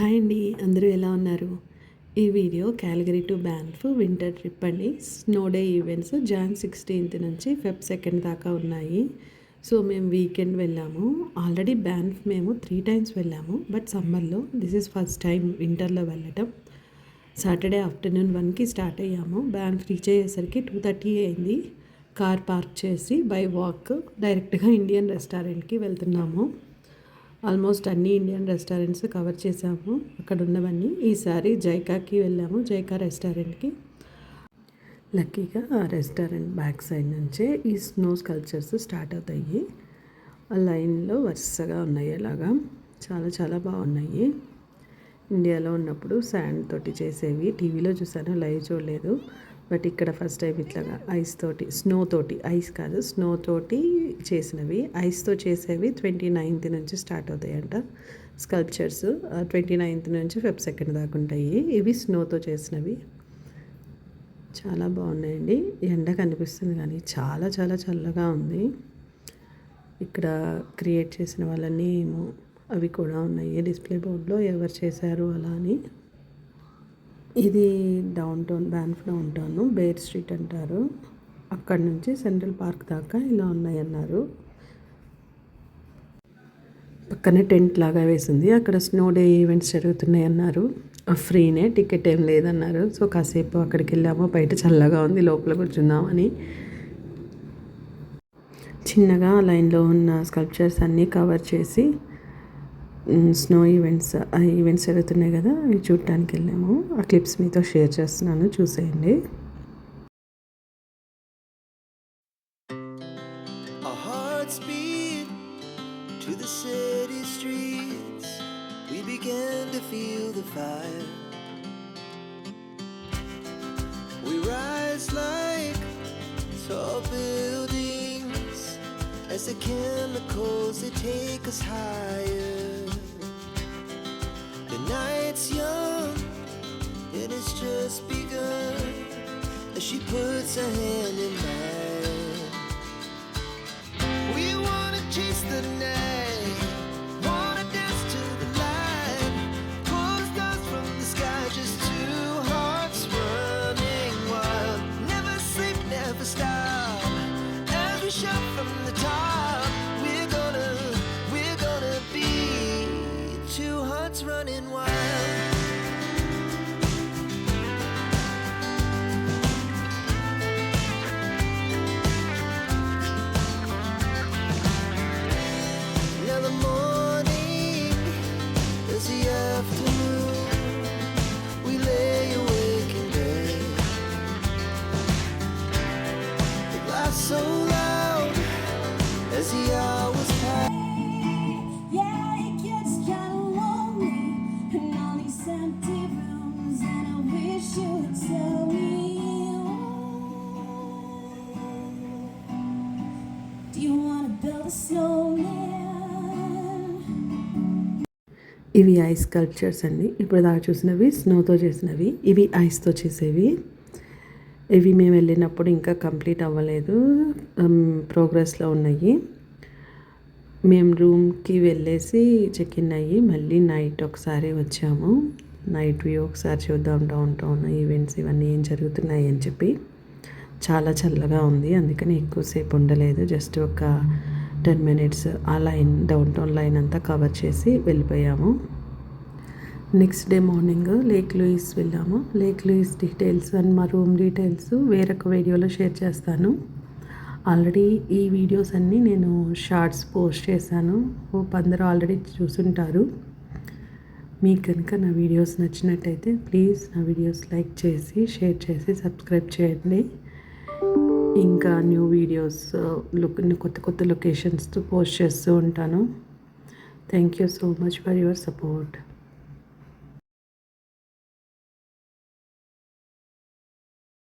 Hi అండి, అందరూ ఎలా ఉన్నారు? ఈ video Calgary to Banff winter trip అండి. Snow day events Jan 16th నుంచి ఫెబ్ 2nd దాకా ఉన్నాయి. సో మేము వీకెండ్ వెళ్ళాము. ఆల్రెడీ బ్యాన్ఫ్ మేము 3 times వెళ్ళాము. బట్ సమ్మర్లో దిస్ ఈజ్ ఫస్ట్ టైం వింటర్లో వెళ్ళటం. సాటర్డే ఆఫ్టర్నూన్ 1కి స్టార్ట్ అయ్యాము. బ్యాన్ఫ్ రీచ్ అయ్యేసరికి 2:30 అయింది. కార్ పార్క్ చేసి బై వాక్ డైరెక్ట్గా ఇండియన్ రెస్టారెంట్కి వెళ్తున్నాము. ఆల్మోస్ట్ అన్ని ఇండియన్ రెస్టారెంట్స్ కవర్ చేసాము అక్కడ ఉన్నవన్నీ. ఈసారి జైకాకి వెళ్ళాము, జైకా రెస్టారెంట్కి. లక్కీగా ఆ రెస్టారెంట్ బ్యాక్ సైడ్ నుంచే ఈ స్నో స్కల్ప్చర్స్ స్టార్ట్ అవుతాయి. ఆ లైన్లో వరుసగా ఉన్నాయి. అలాగా చాలా చాలా బాగున్నాయి. ఇండియాలో ఉన్నప్పుడు శాండ్ తోటి చేసేవి టీవీలో చూసాను, లైవ్ చూడలేదు. బట్ ఇక్కడ ఫస్ట్ టైం ఇట్లాగా ఐస్ తోటి, స్నో తోటి, ఐస్ కాదు స్నో తోటి చేసినవి. ఐస్తో చేసేవి 29th నుంచి స్టార్ట్ అవుతాయంట స్కల్ప్చర్స్. 29th నుంచి ఫెబ్ 2nd దాకా ఉంటాయి. ఇవి స్నోతో చేసినవి. చాలా బాగున్నాయండి. ఎండ కనిపిస్తుంది కానీ చాలా చాలా చల్లగా ఉంది. ఇక్కడ క్రియేట్ చేసిన వాళ్ళని అవి కూడా ఉన్నాయి డిస్ప్లే బోర్డులో, ఎవరు చేశారు అలా అని. ఇది downtown, Banff downtown, Bear Street అంటారు. అక్కడ నుంచి సెంట్రల్ పార్క్ దాకా ఇలా ఉన్నాయన్నారు. పక్కనే టెంట్ లాగా వేసింది. అక్కడ స్నో డే ఈవెంట్స్ జరుగుతున్నాయి అన్నారు. ఫ్రీనే, టికెట్ ఏం లేదన్నారు. సో కాసేపు అక్కడికి వెళ్ళాము. బయట చల్లగా ఉంది, లోపల కూర్చుందామని. చిన్నగా లైన్లో ఉన్న స్కల్ప్చర్స్ అన్నీ కవర్ చేసి స్నో ఈవెంట్స్ జరుగుతున్నాయి కదా, అవి చూడటానికి వెళ్ళాము. ఆ క్లిప్స్ మీతో షేర్ చేస్తున్నాను, చూసేయండి. To the city streets, we began to feel the fire. We rise like tall buildings as the chemicals, they take us higher. The night's young and it's just begun as she puts her hand in mine. We wanna chase the night, wanna dance to the light, pull stars from the sky, just two hearts running wild. Never sleep, never stop, as we shout from the top. We're gonna be two hearts running wild. So loud as the hours pass. Yeah, it gets kinda lonely in all these empty rooms, and I wish you would tell me. Do you wanna build a snowman? ఇవి ice sculptures అండి. ఇప్పుడు దాకా చూసినవి స్నోతో చేసినవి, ఇవి ఐస్తో చేసేవి. ఇవి మేము వెళ్ళినప్పుడు ఇంకా కంప్లీట్ అవ్వలేదు, ప్రోగ్రెస్లో ఉన్నాయి. మేము రూమ్కి వెళ్ళేసి చెక్ ఇన్ అయ్యి మళ్ళీ నైట్ ఒకసారి వచ్చాము. నైట్ వ్యూ ఒకసారి చూద్దాం, డౌన్ టౌన్ ఈవెంట్స్ ఇవన్నీ ఏం జరుగుతున్నాయి అని చెప్పి. చాలా చల్లగా ఉంది, అందుకని ఎక్కువసేపు ఉండలేదు. జస్ట్ ఒక 10 minutes ఆ లైన్, డౌన్ టౌన్ లైన్ అంతా కవర్ చేసి వెళ్ళిపోయాము. Next day morning lake Louise వెళ్ళాము. లేక్ లూయిస్ డీటెయిల్స్ అండ్ మా రూమ్ డీటెయిల్స్ వేరొక వీడియోలో షేర్ చేస్తాను. ఆల్రెడీ ఈ వీడియోస్ అన్నీ నేను షార్ట్స్ పోస్ట్ చేశాను. హోప్ అందరూ ఆల్రెడీ చూసుంటారు. మీకు కనుక నా వీడియోస్ నచ్చినట్టయితే ప్లీజ్ నా వీడియోస్ లైక్ చేసి, షేర్ చేసి, సబ్స్క్రైబ్ చేయండి. ఇంకా న్యూ వీడియోస్, కొత్త కొత్త లొకేషన్స్ పోస్ట్ చేస్తూ ఉంటాను. Thank you so much for your support.